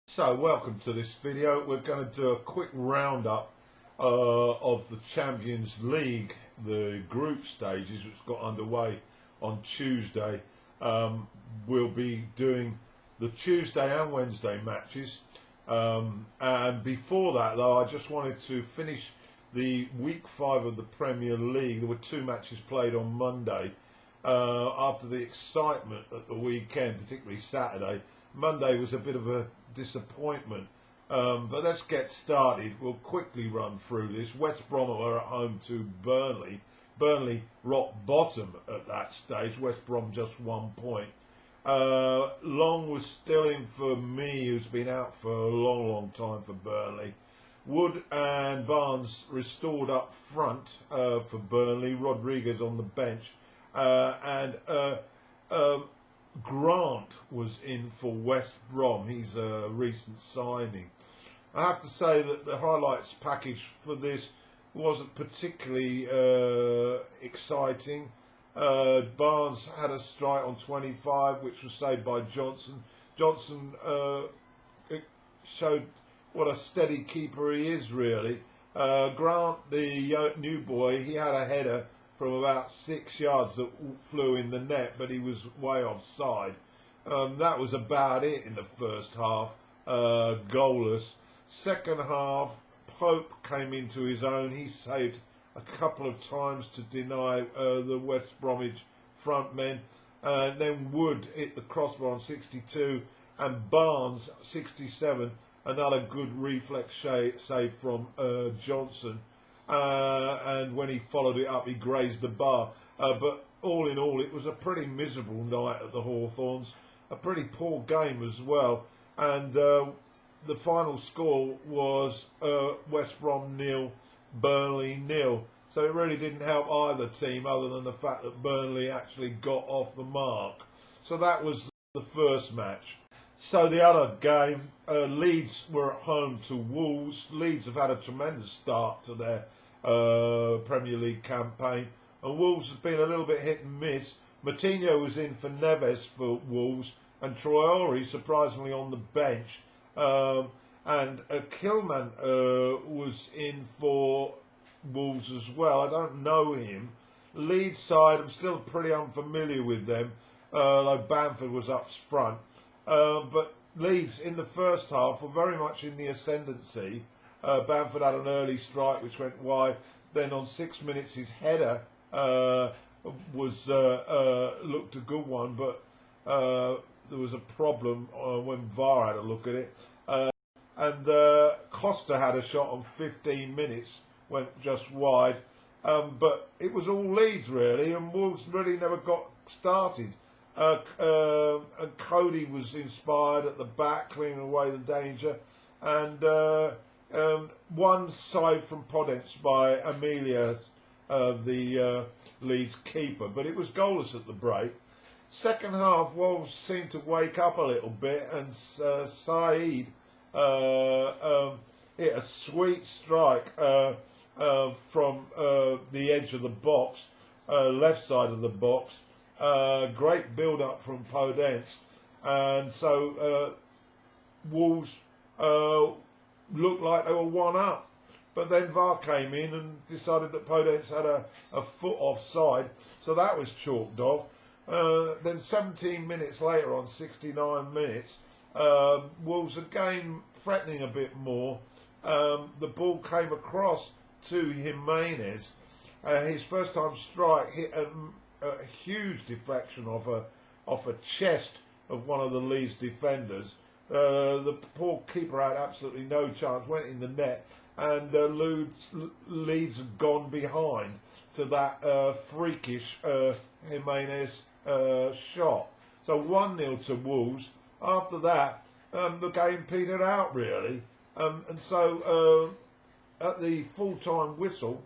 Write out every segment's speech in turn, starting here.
So welcome to this video. We're going to do a quick roundup of the Champions League, the group stages which got underway on Tuesday. We'll be doing the Tuesday and Wednesday matches, and before that though I just wanted to finish the week 5 of the Premier League. There were 2 matches played on Monday. After the excitement at the weekend, particularly Saturday, Monday was a bit of a disappointment, but let's get started. We'll quickly run through this. West Brom are at home to Burnley. Burnley rock bottom at that stage. West Brom just 1 point. Long was still in for me, who's been out for a long time for Burnley. Wood and Barnes restored up front for Burnley. Rodriguez on the bench, and Grant was in for West Brom. He's a recent signing. I have to say that the highlights package for this wasn't particularly exciting. Barnes had a strike on 25, which was saved by Johnson. Johnson showed what a steady keeper he is, really. Grant, the new boy, he had a header from about 6 yards that flew in the net, but he was way offside. That was about it in the first half, goalless. Second half, Pope came into his own. He saved a couple of times to deny the West Bromwich front men. Then Wood hit the crossbar on 62, and Barnes 67. Another good reflex save from Johnson. And when he followed it up, he grazed the bar. But all in all, it was a pretty miserable night at the Hawthorns. A pretty poor game as well. And the final score was West Brom 0, Burnley 0. So it really didn't help either team, other than the fact that Burnley actually got off the mark. So that was the first match. So the other game, Leeds were at home to Wolves. Leeds have had a tremendous start to their Premier League campaign, and Wolves have been a little bit hit and miss. Moutinho was in for Neves for Wolves, and Traore surprisingly on the bench, and Kilman was in for Wolves as well. I don't know him. Leeds side, I'm still pretty unfamiliar with them, though Bamford was up front. But Leeds in the first half were very much in the ascendancy. Bamford had an early strike which went wide. Then on 6 minutes his header was looked a good one, but there was a problem when VAR had a look at it. And Costa had a shot on 15 minutes, went just wide. But it was all Leeds really, and Wolves really never got started. And Cody was inspired at the back, clearing away the danger, and one save from Podence by Amelia, the Leeds keeper, but it was goalless at the break. Second half, Wolves seemed to wake up a little bit, and Saeed hit a sweet strike from the edge of the box, left side of the box. Great build-up from Podence, and so Wolves looked like they were 1-up. But then VAR came in and decided that Podence had a foot offside, so that was chalked off. Then 17 minutes later, on 69 minutes, Wolves again threatening a bit more. The ball came across to Jimenez. His first time strike hit a huge deflection off a chest of one of the Leeds defenders. The poor keeper had absolutely no chance, went in the net, and Leeds had gone behind to that freakish Jimenez shot. So 1-0 to Wolves. After that, the game petered out really, and so at the full-time whistle,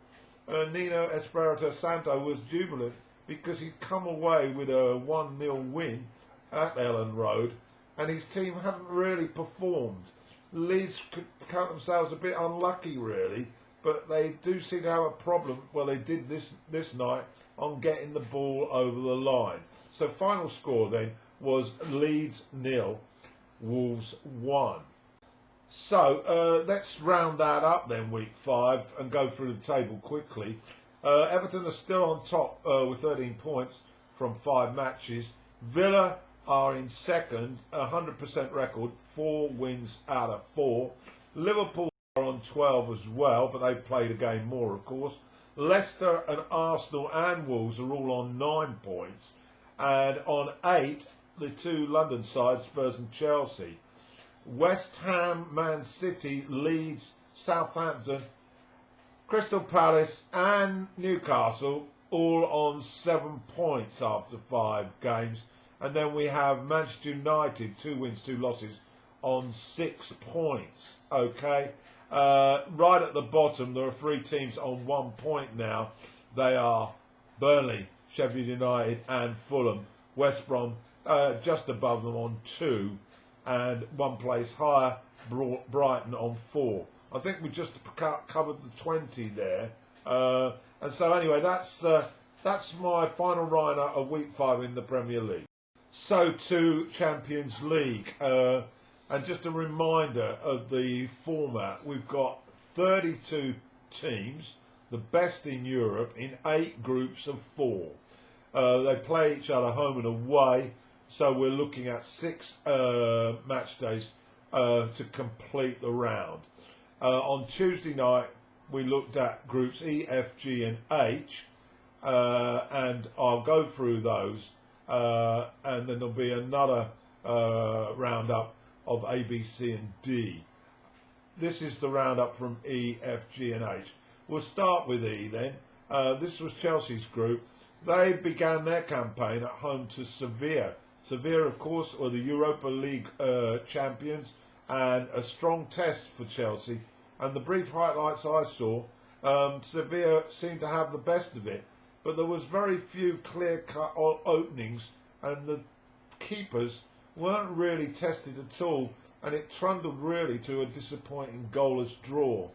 Nino Espirito Santo was jubilant because he'd come away with a 1-0 win at Ellen Road, and his team hadn't really performed. Leeds could count themselves a bit unlucky, really, but they do seem to have a problem, well, they did this night, on getting the ball over the line. So final score then was Leeds 0, Wolves 1. So let's round that up then, week 5, and go through the table quickly. Everton are still on top with 13 points from 5 matches. Villa are in second, 100% record, 4 wins out of 4. Liverpool are on 12 as well, but they've played a game more, of course. Leicester and Arsenal and Wolves are all on 9 points. And on 8, the 2 London sides, Spurs and Chelsea. West Ham, Man City, Leeds, Southampton, Crystal Palace and Newcastle all on 7 points after 5 games. And then we have Manchester United, 2 wins, 2 losses, on 6 points. Okay, right at the bottom, there are 3 teams on 1 point now. They are Burnley, Sheffield United and Fulham. West Brom just above them on 2, and 1 place higher, Brighton on 4. I think we just covered the 20 there. And so anyway, that's my final round of week 5 in the Premier League. So to Champions League, and just a reminder of the format. We've got 32 teams, the best in Europe, in 8 groups of 4. They play each other home and away, so we're looking at 6 match days to complete the round. On Tuesday night, we looked at groups E, F, G and H, and I'll go through those, and then there'll be another roundup of A, B, C and D. This is the roundup from E, F, G and H. We'll start with E then. This was Chelsea's group. They began their campaign at home to Sevilla. Sevilla, of course, were the Europa League champions, and a strong test for Chelsea. And the brief highlights I saw, Sevilla seemed to have the best of it, but there was very few clear-cut openings, and the keepers weren't really tested at all, and it trundled really to a disappointing goalless draw.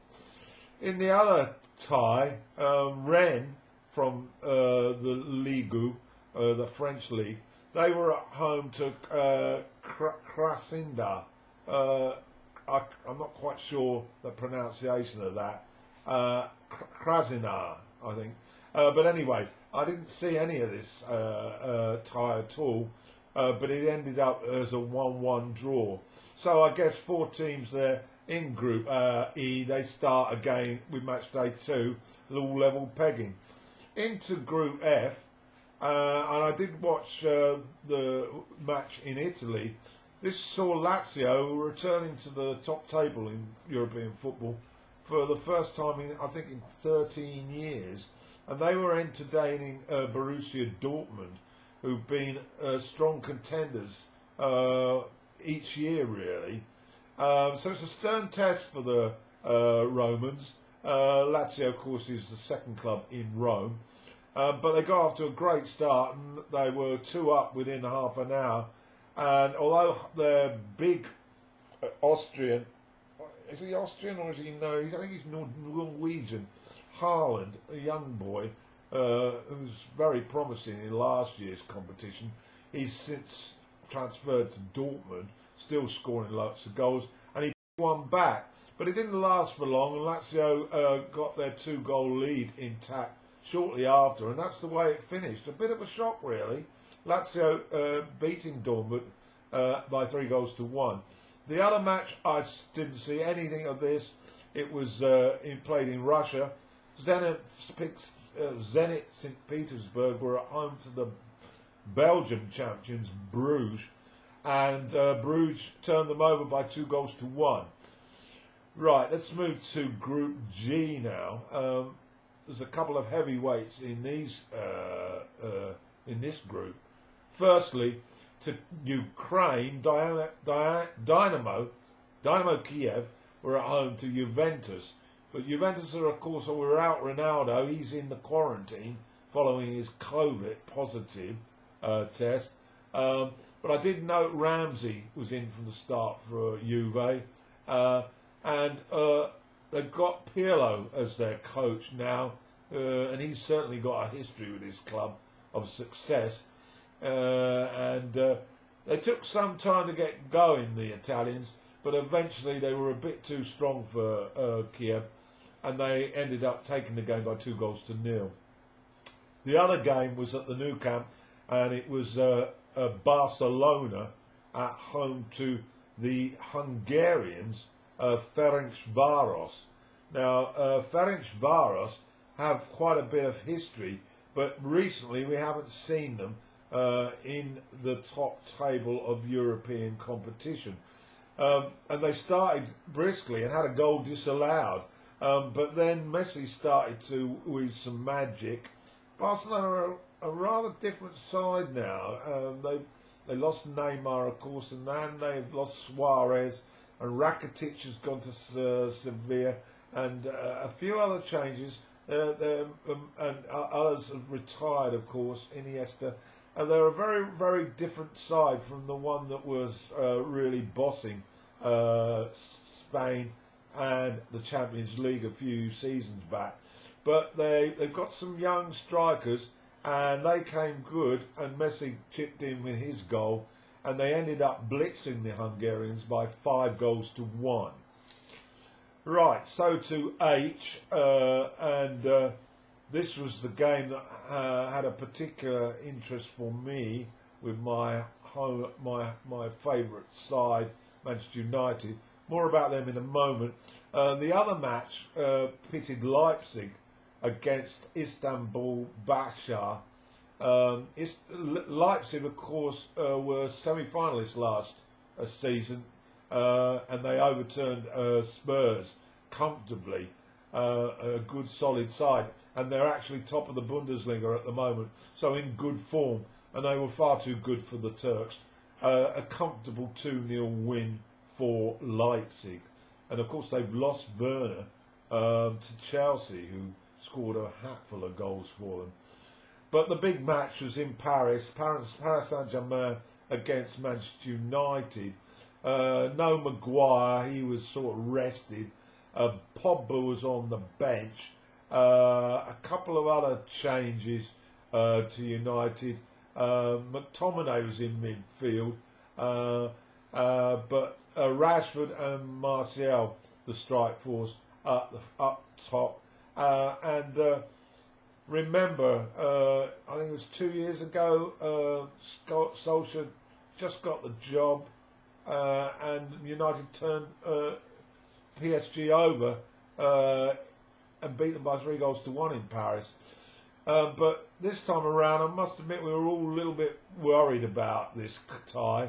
In the other tie, Rennes from the Ligue, the French league, they were at home to Krasinda. I'm not quite sure the pronunciation of that. Krasina, I think. But anyway, I didn't see any of this tie at all. But it ended up as a 1-1 draw. So I guess 4 teams there in Group E. They start again with match day 2, all level pegging. Into Group F, and I did watch the match in Italy. This saw Lazio returning to the top table in European football for the first time in, I think, in 13 years. And they were entertaining Borussia Dortmund, who've been strong contenders each year, really. So it's a stern test for the Romans. Lazio, of course, is the second club in Rome. But they got off to a great start, and they were 2 up within half an hour. And although they're big Austrian, is he Austrian or is he no? I think he's Norwegian. Haaland, a young boy, who's very promising in last year's competition. He's since transferred to Dortmund, still scoring lots of goals, and he won back. But it didn't last for long, and Lazio got their 2-goal lead intact shortly after, and that's the way it finished. A bit of a shock, really. Lazio beating Dortmund by 3-1. The other match, I didn't see anything of this. It was played in Russia. Zenit St. Petersburg were at home to the Belgian champions, Bruges, and Bruges turned them over by 2-1. Right, let's move to Group G now. There's a couple of heavyweights in these in this group. Firstly, to Ukraine, Dynamo Kiev were at home to Juventus. But Juventus are, of course, without Ronaldo. He's in the quarantine following his COVID positive test. But I did note Ramsey was in from the start for Juve. And they've got Pirlo as their coach now. And he's certainly got a history with his club of success. And they took some time to get going, the Italians. but eventually they were a bit too strong for Kiev, and they ended up taking the game by 2-0. The other game was at the Nou Camp, and it was Barcelona at home to the Hungarians, Ferencváros. Now, Ferencváros have quite a bit of history, but recently we haven't seen them in the top table of European competition. And they started briskly and had a goal disallowed, but then Messi started to weave some magic. Barcelona are a rather different side now. They lost Neymar, of course, and then they've lost Suarez, and Rakitic has gone to Sevilla, and a few other changes. And others have retired, of course, Iniesta. And they're a very, very different side from the one that was really bossing Spain and the Champions League a few seasons back. But they've got some young strikers, and they came good, and Messi chipped in with his goal, and they ended up blitzing the Hungarians by 5-1. Right, so to H, and this was the game that had a particular interest for me with my favourite side, Manchester United. More about them in a moment. The other match pitted Leipzig against Istanbul Başakşehir. Leipzig, of course, were semi-finalists last season, and they overturned Spurs comfortably. A good solid side, and they're actually top of the Bundesliga at the moment, so in good form, and they were far too good for the Turks. A comfortable 2-0 win for Leipzig, and of course they've lost Werner to Chelsea, who scored a hatful of goals for them. But the big match was in Paris Saint-Germain against Manchester United. No Maguire, he was sort of rested. Pogba was on the bench. A couple of other changes to United. McTominay was in midfield, but Rashford and Martial, the strike force, up top. And remember, I think it was 2 years ago, Solskjaer just got the job, and United turned PSG over and beat them by 3-1 in Paris. But this time around, I must admit, we were all a little bit worried about this tie.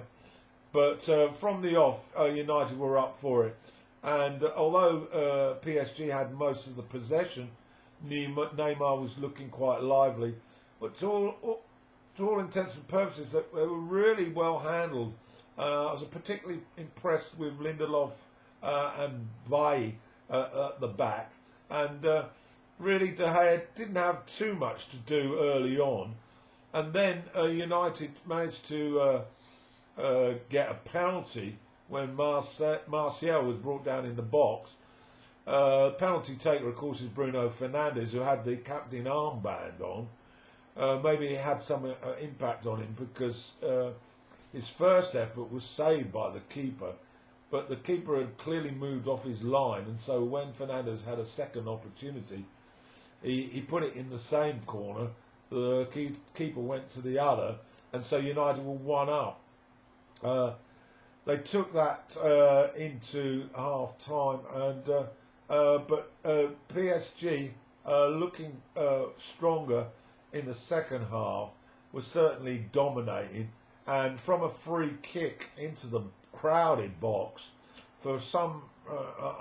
But from the off, United were up for it. And although PSG had most of the possession, Neymar was looking quite lively. But to all intents and purposes, they were really well handled. I was particularly impressed with Lindelof and Bailly at the back. And really, De Gea didn't have too much to do early on. And then United managed to get a penalty when Martial was brought down in the box. Penalty taker, of course, is Bruno Fernandes, who had the captain armband on. Maybe it had some impact on him because his first effort was saved by the keeper, but the keeper had clearly moved off his line, and so when Fernandes had a second opportunity, he put it in the same corner. The keeper went to the other, and so United were 1-up. They took that into half time, and but PSG, looking stronger in the second half, was certainly dominating. And from a free kick into the crowded box, for some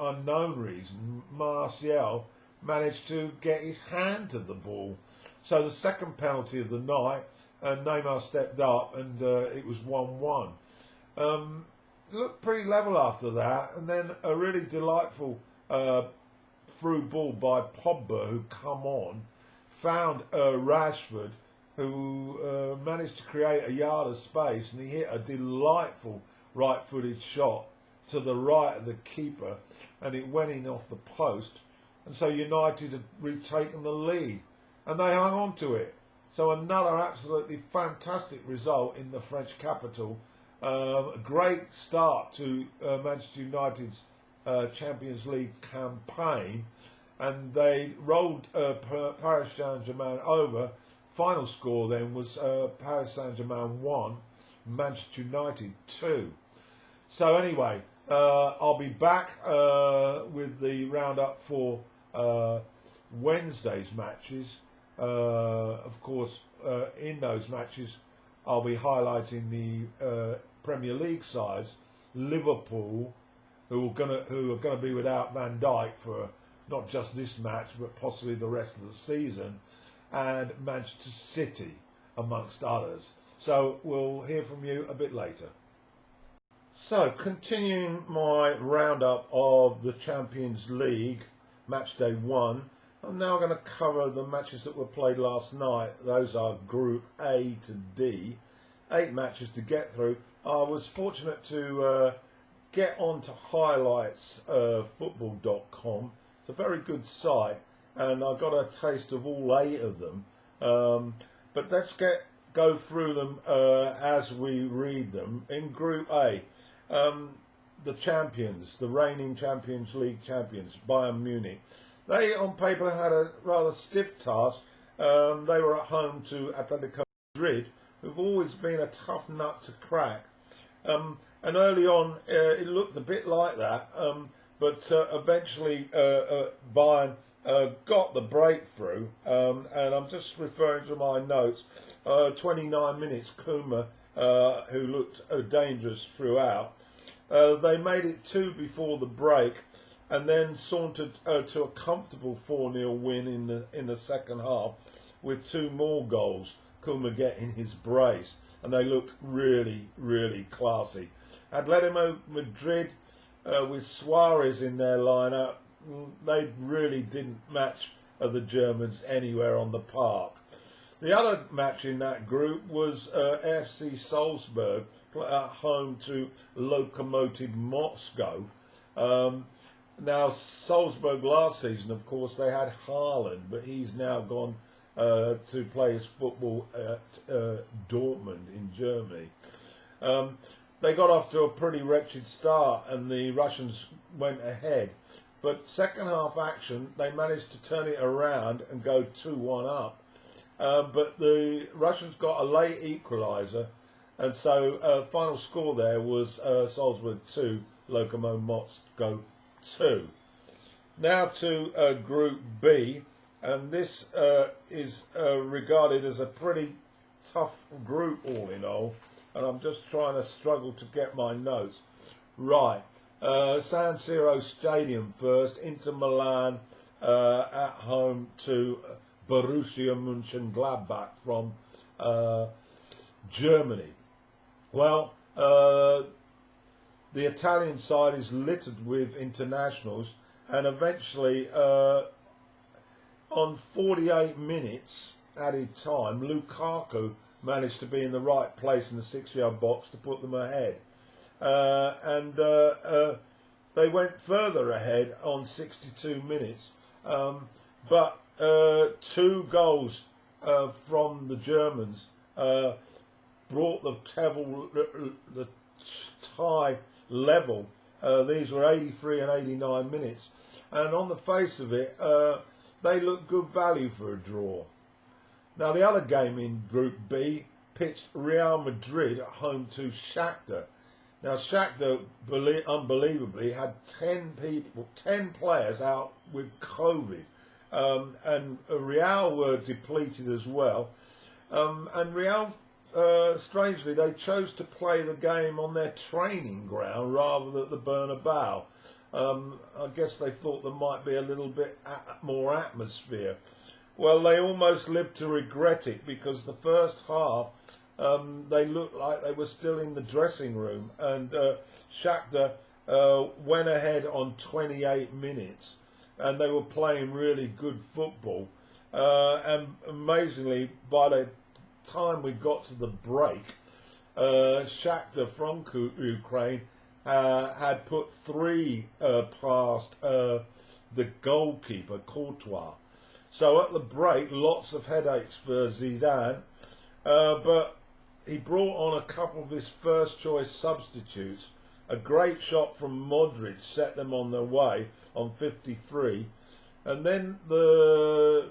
unknown reason, Martial managed to get his hand to the ball. So the second penalty of the night, and Neymar stepped up, and it was 1-1. Looked pretty level after that, and then a really delightful through ball by Pogba, who come on, found Rashford, who managed to create a yard of space, and he hit a delightful right-footed shot to the right of the keeper, and it went in off the post, and so United had retaken the lead, and they hung on to it. So another absolutely fantastic result in the French capital, A great start to Manchester United's Champions League campaign, and they rolled Paris Saint-Germain over. Final score then was Paris Saint-Germain 1, Manchester United 2. So anyway, I'll be back with the roundup for Wednesday's matches. Of course, in those matches, I'll be highlighting the Premier League sides, Liverpool, who are gonna be without Van Dijk for not just this match, but possibly the rest of the season, and Manchester City, amongst others. So we'll hear from you a bit later. So, continuing my roundup of the Champions League, Matchday 1, I'm now going to cover the matches that were played last night. Those are Group A to D. 8 matches to get through. I was fortunate to get onto highlights football.com. It's a very good site, and I got a taste of all 8 of them. But let's go through them as we read them. In Group A, the champions, the reigning Champions League champions, Bayern Munich. They, on paper, had a rather stiff task. They were at home to Atletico Madrid, who've always been a tough nut to crack. And early on, it looked a bit like that, but eventually Bayern got the breakthrough. And I'm just referring to my notes. 29 minutes, Kuma, who looked dangerous throughout. They made it 2 before the break, and then sauntered to a comfortable 4-0 win in the second half, with 2 more goals, Kuma getting his brace, and they looked really, really classy. Atletico Madrid, with Suarez in their lineup, they really didn't match the Germans anywhere on the park. The other match in that group was FC Salzburg at home to Lokomotiv Moscow. Now, Salzburg last season, of course, they had Haaland, but he's now gone to play his football at Dortmund in Germany. They got off to a pretty wretched start, and the Russians went ahead. But second half action, they managed to turn it around and go 2-1 up. But the Russians got a late equaliser, and so final score there was Salzburg 2, Lokomotiv Moscow 2. Now to Group B, and this is regarded as a pretty tough group all in all, and I'm just trying to struggle to get my notes right. San Siro Stadium first, Inter Milan at home to Borussia Mönchengladbach from Germany. Well, the Italian side is littered with internationals, and eventually on 48 minutes added time, Lukaku managed to be in the right place in the 6-yard box to put them ahead. And they went further ahead on 62 minutes, but 2 goals from the Germans brought the tie level. These were 83 and 89 minutes, and on the face of it, they looked good value for a draw. Now, the other game in Group B pitched Real Madrid at home to Shakhtar. Now, Shakhtar, unbelievably, had 10 players out with COVID, and Real were depleted as well. And Real, strangely, they chose to play the game on their training ground rather than at the Bernabeu. I guess they thought there might be a little bit more atmosphere. Well, they almost lived to regret it, because the first half they looked like they were still in the dressing room, and Shakhtar went ahead on 28 minutes, and they were playing really good football. And amazingly, by the time we got to the break, Shakhtar from Ukraine had put 3 past the goalkeeper, Courtois. So at the break, lots of headaches for Zidane, but he brought on a couple of his first choice substitutes. A great shot from Modric set them on their way on 53, and then the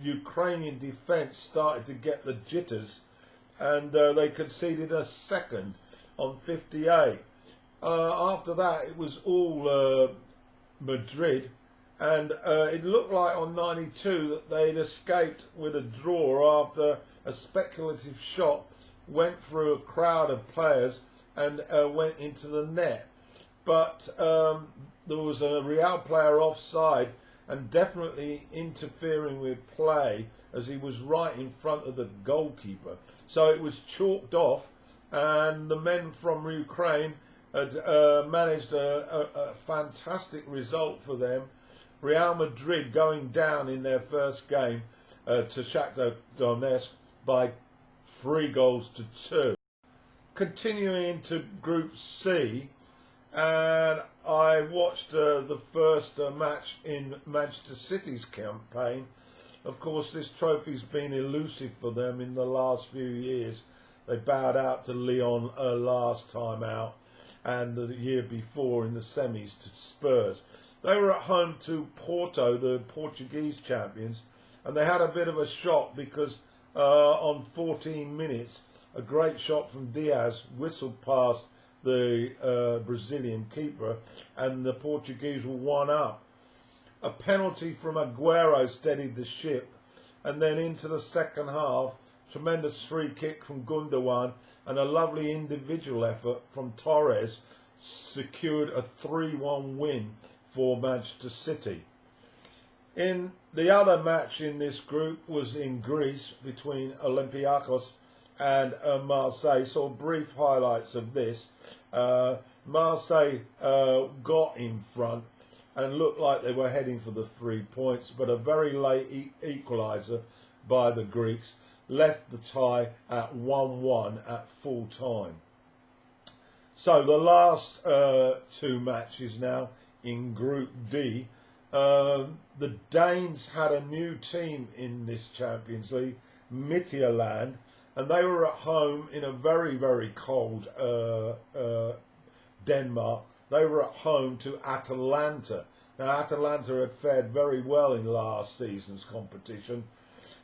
Ukrainian defence started to get the jitters, and they conceded a second on 58. After that, it was all Madrid, and it looked like on 92 that they'd escaped with a draw after a speculative shot went through a crowd of players and went into the net. But there was a Real player offside and definitely interfering with play, as he was right in front of the goalkeeper. So it was chalked off, and the men from Ukraine had managed a fantastic result for them. Real Madrid going down in their first game to Shakhtar Donetsk by 3-2. Continuing to Group C, and I watched the first match in Manchester City's campaign. Of course, this trophy's been elusive for them in the last few years. They bowed out to Lyon last time out, and the year before in the semis to Spurs. They were at home to Porto, the Portuguese champions, and they had a bit of a shock because on 14 minutes, a great shot from Diaz whistled past the Brazilian keeper, and the Portuguese were 1-up. A penalty from Aguero steadied the ship, and then into the second half, tremendous free kick from Gundogan and a lovely individual effort from Torres secured a 3-1 win for Manchester City. In the other match in this group was in Greece between Olympiacos and Marseille. So brief highlights of this. Marseille got in front and looked like they were heading for the 3 points, but a very late equaliser by the Greeks left the tie at 1-1 at full time. So the last two matches now in Group D. The Danes had a new team in this Champions League, Midtjylland, and they were at home in a very, very cold Denmark. They were at home to Atalanta. Now, Atalanta had fared very well in last season's competition.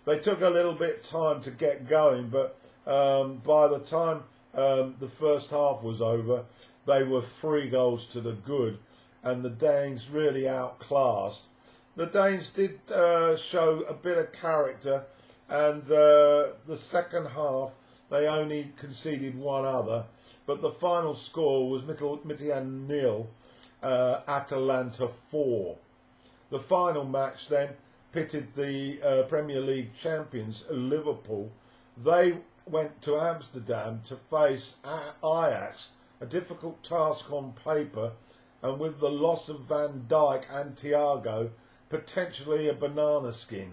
They took a little bit of time to get going, but by the time the first half was over, they were 3-2, and the Danes really outclassed. The Danes did show a bit of character, and the second half they only conceded one other, but the final score was Midtjylland 0, Atalanta 4. The final match then pitted the Premier League champions Liverpool. They went to Amsterdam to face Ajax, a difficult task on paper, and with the loss of Van Dijk and Thiago, potentially a banana skin.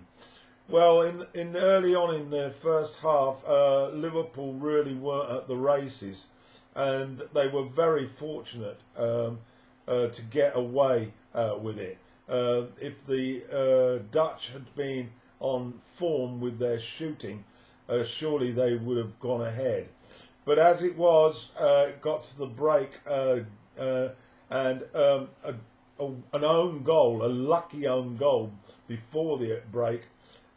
Well, in early on in the first half, Liverpool really weren't at the races, and they were very fortunate to get away with it. If the Dutch had been on form with their shooting, surely they would have gone ahead. But as it was, it got to the break, and an own goal, a lucky own goal before the break,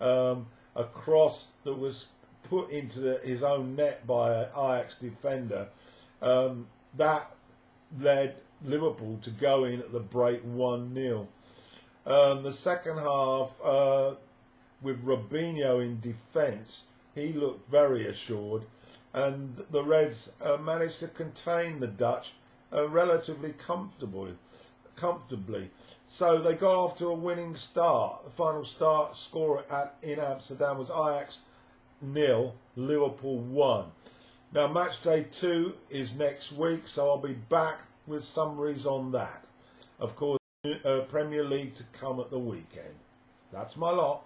a cross that was put into his own net by an Ajax defender, that led Liverpool to go in at the break 1-0. The second half, with Robinho in defence, he looked very assured, and the Reds managed to contain the Dutch relatively comfortably. So they got off to a winning start. The final score in Amsterdam was Ajax 0, Liverpool 1. Now match day 2 is next week, so I'll be back with summaries on that. Of course, Premier League to come at the weekend. That's my lot.